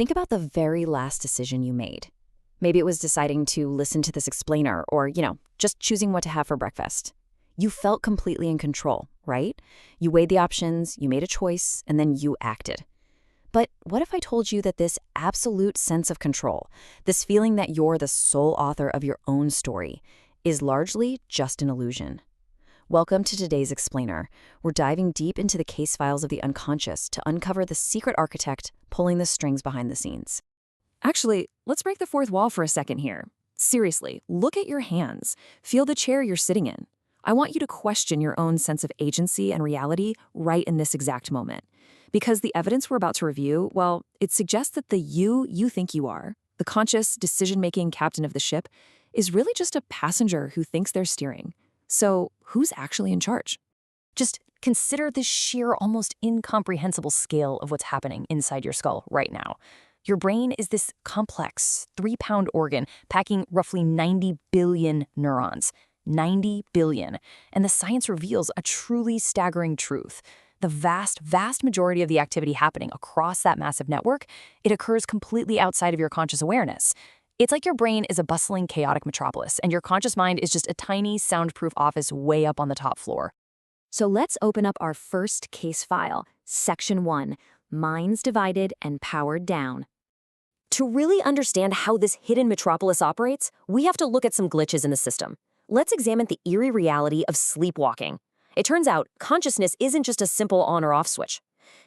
Think about the very last decision you made. Maybe it was deciding to listen to this explainer or, just choosing what to have for breakfast. You felt completely in control, right? You weighed the options, you made a choice, and then you acted. But what if I told you that this absolute sense of control, this feeling that you're the sole author of your own story, is largely just an illusion? Welcome to today's Explainer. We're diving deep into the case files of the unconscious to uncover the secret architect pulling the strings behind the scenes. Actually, let's break the fourth wall for a second here. Seriously, look at your hands. Feel the chair you're sitting in. I want you to question your own sense of agency and reality right in this exact moment. Because the evidence we're about to review, well, it suggests that the you think you are, the conscious, decision-making captain of the ship, is really just a passenger who thinks they're steering. So, who's actually in charge? Just consider the sheer, almost incomprehensible scale of what's happening inside your skull right now. Your brain is this complex, 3-pound organ packing roughly 90 billion neurons. 90 billion. And the science reveals a truly staggering truth. The vast majority of the activity happening across that massive network, it occurs completely outside of your conscious awareness. It's like your brain is a bustling, chaotic metropolis, and your conscious mind is just a tiny, soundproof office way up on the top floor. So let's open up our first case file, Section 1, Minds Divided and Powered Down. To really understand how this hidden metropolis operates, we have to look at some glitches in the system. Let's examine the eerie reality of sleepwalking. It turns out consciousness isn't just a simple on or off switch.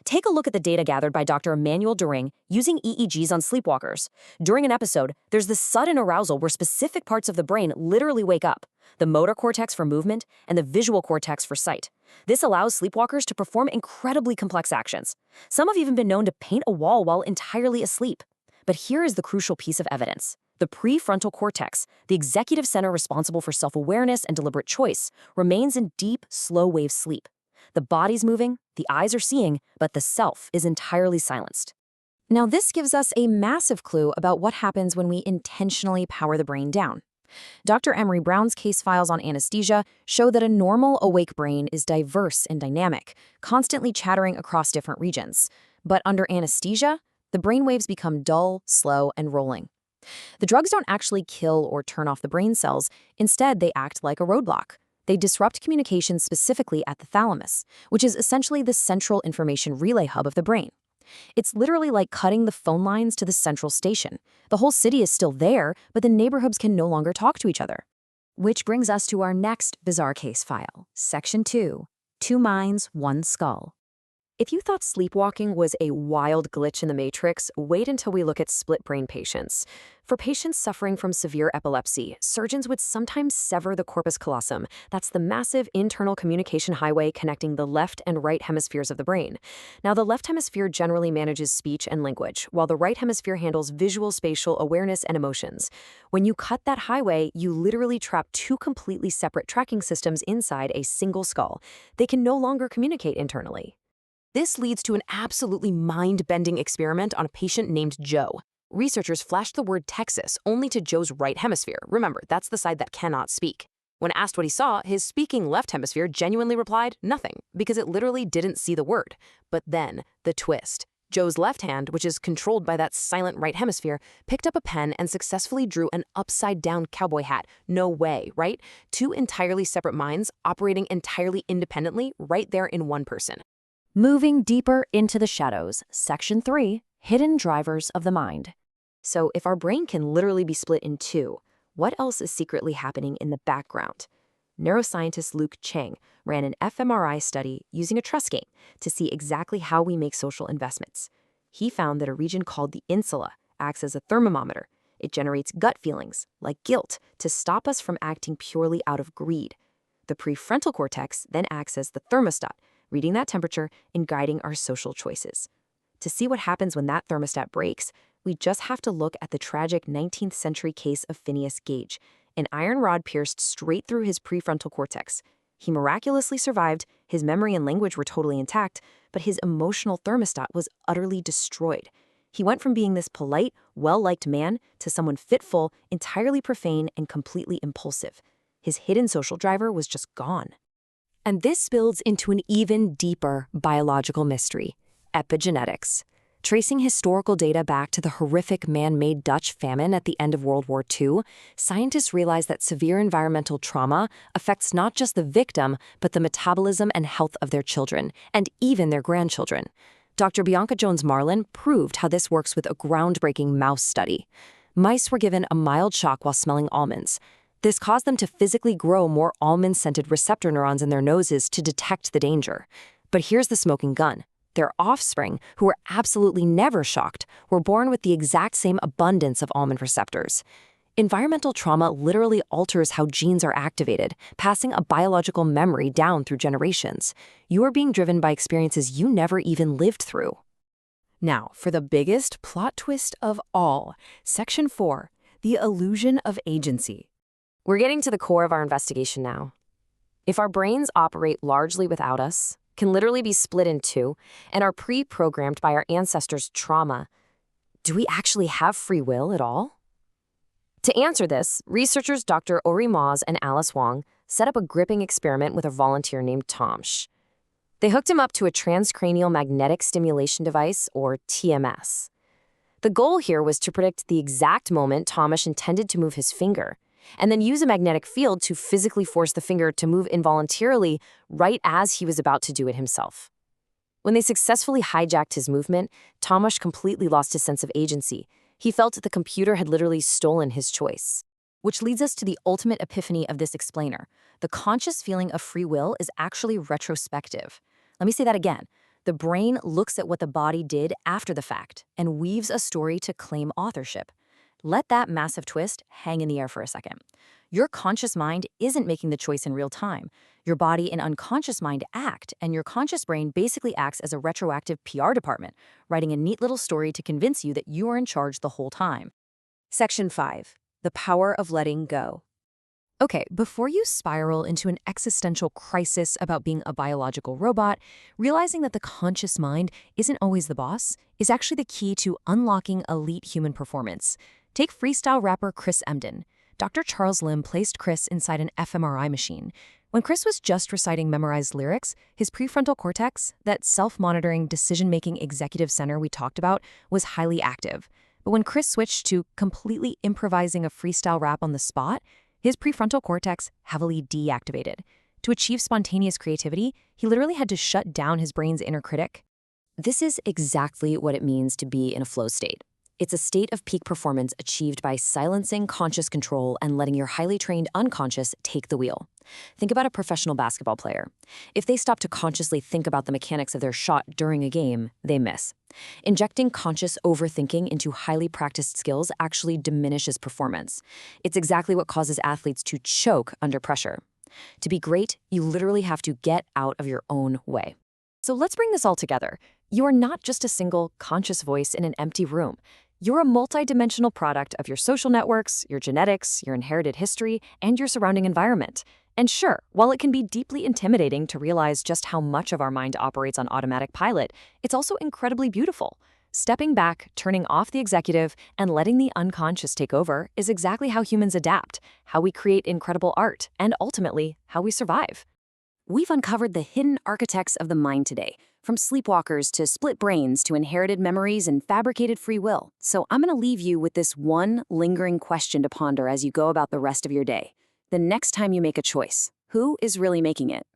Take a look at the data gathered by Dr. Emmanuel Doring using EEGs on sleepwalkers. During an episode, there's this sudden arousal where specific parts of the brain literally wake up, the motor cortex for movement and the visual cortex for sight. This allows sleepwalkers to perform incredibly complex actions. Some have even been known to paint a wall while entirely asleep. But here is the crucial piece of evidence. The prefrontal cortex, the executive center responsible for self-awareness and deliberate choice, remains in deep, slow-wave sleep. The body's moving, the eyes are seeing, but the self is entirely silenced. Now, this gives us a massive clue about what happens when we intentionally power the brain down. Dr. Emery Brown's case files on anesthesia show that a normal awake brain is diverse and dynamic, constantly chattering across different regions. But under anesthesia, the brainwaves become dull, slow, and rolling. The drugs don't actually kill or turn off the brain cells. Instead, they act like a roadblock. They disrupt communication specifically at the thalamus, which is essentially the central information relay hub of the brain. It's literally like cutting the phone lines to the central station. The whole city is still there, but the neighborhoods can no longer talk to each other. Which brings us to our next bizarre case file, Section 2, Two Minds, One Skull. If you thought sleepwalking was a wild glitch in the matrix, wait until we look at split-brain patients. For patients suffering from severe epilepsy, surgeons would sometimes sever the corpus callosum. That's the massive internal communication highway connecting the left and right hemispheres of the brain. Now, the left hemisphere generally manages speech and language, while the right hemisphere handles visual, spatial awareness and emotions. When you cut that highway, you literally trap two completely separate tracking systems inside a single skull. They can no longer communicate internally. This leads to an absolutely mind-bending experiment on a patient named Joe. Researchers flashed the word Texas only to Joe's right hemisphere. Remember, that's the side that cannot speak. When asked what he saw, his speaking left hemisphere genuinely replied, nothing, because it literally didn't see the word. But then, the twist. Joe's left hand, which is controlled by that silent right hemisphere, picked up a pen and successfully drew an upside-down cowboy hat. No way, right? Two entirely separate minds operating entirely independently right there in one person. Moving deeper into the shadows, Section 3, Hidden Drivers of the Mind. So if our brain can literally be split in two, what else is secretly happening in the background? Neuroscientist Luke Chang ran an fMRI study using a trust game to see exactly how we make social investments. He found that a region called the insula acts as a thermometer. It generates gut feelings, like guilt, to stop us from acting purely out of greed. The prefrontal cortex then acts as the thermostat, reading that temperature and guiding our social choices. To see what happens when that thermostat breaks, we just have to look at the tragic 19th century case of Phineas Gage. An iron rod pierced straight through his prefrontal cortex. He miraculously survived, his memory and language were totally intact, but his emotional thermostat was utterly destroyed. He went from being this polite, well-liked man to someone fitful, entirely profane, and completely impulsive. His hidden social driver was just gone. And this builds into an even deeper biological mystery, epigenetics. Tracing historical data back to the horrific man-made Dutch famine at the end of World War II, scientists realized that severe environmental trauma affects not just the victim, but the metabolism and health of their children, and even their grandchildren. Dr. Bianca Jones-Marlin proved how this works with a groundbreaking mouse study. Mice were given a mild shock while smelling almonds. This caused them to physically grow more almond-scented receptor neurons in their noses to detect the danger. But here's the smoking gun. Their offspring, who were absolutely never shocked, were born with the exact same abundance of almond receptors. Environmental trauma literally alters how genes are activated, passing a biological memory down through generations. You are being driven by experiences you never even lived through. Now, for the biggest plot twist of all, Section 4, the illusion of agency. We're getting to the core of our investigation now. If our brains operate largely without us, can literally be split in two, and are pre-programmed by our ancestors' trauma, do we actually have free will at all? To answer this, researchers Dr. Ori Moz and Alice Wong set up a gripping experiment with a volunteer named Tomsh. They hooked him up to a transcranial magnetic stimulation device, or TMS. The goal here was to predict the exact moment Tomash intended to move his finger, and then use a magnetic field to physically force the finger to move involuntarily right as he was about to do it himself. When they successfully hijacked his movement, Tomash completely lost his sense of agency. He felt the computer had literally stolen his choice. Which leads us to the ultimate epiphany of this explainer. The conscious feeling of free will is actually retrospective. Let me say that again. The brain looks at what the body did after the fact and weaves a story to claim authorship. Let that massive twist hang in the air for a second. Your conscious mind isn't making the choice in real time. Your body and unconscious mind act, and your conscious brain basically acts as a retroactive PR department, writing a neat little story to convince you that you are in charge the whole time. Section 5, the power of letting go. Okay, before you spiral into an existential crisis about being a biological robot, realizing that the conscious mind isn't always the boss is actually the key to unlocking elite human performance. Take freestyle rapper Chris Emdin. Dr. Charles Lim placed Chris inside an fMRI machine. When Chris was just reciting memorized lyrics, his prefrontal cortex, that self-monitoring, decision-making executive center we talked about, was highly active. But when Chris switched to completely improvising a freestyle rap on the spot, his prefrontal cortex heavily deactivated. To achieve spontaneous creativity, he literally had to shut down his brain's inner critic. This is exactly what it means to be in a flow state. It's a state of peak performance achieved by silencing conscious control and letting your highly trained unconscious take the wheel. Think about a professional basketball player. If they stop to consciously think about the mechanics of their shot during a game, they miss. Injecting conscious overthinking into highly practiced skills actually diminishes performance. It's exactly what causes athletes to choke under pressure. To be great, you literally have to get out of your own way. So let's bring this all together. You are not just a single conscious voice in an empty room. You're a multidimensional product of your social networks, your genetics, your inherited history, and your surrounding environment. And sure, while it can be deeply intimidating to realize just how much of our mind operates on automatic pilot, it's also incredibly beautiful. Stepping back, turning off the executive, and letting the unconscious take over is exactly how humans adapt, how we create incredible art, and ultimately, how we survive. We've uncovered the hidden architects of the mind today, from sleepwalkers to split brains to inherited memories and fabricated free will. So I'm going to leave you with this one lingering question to ponder as you go about the rest of your day. The next time you make a choice, who is really making it?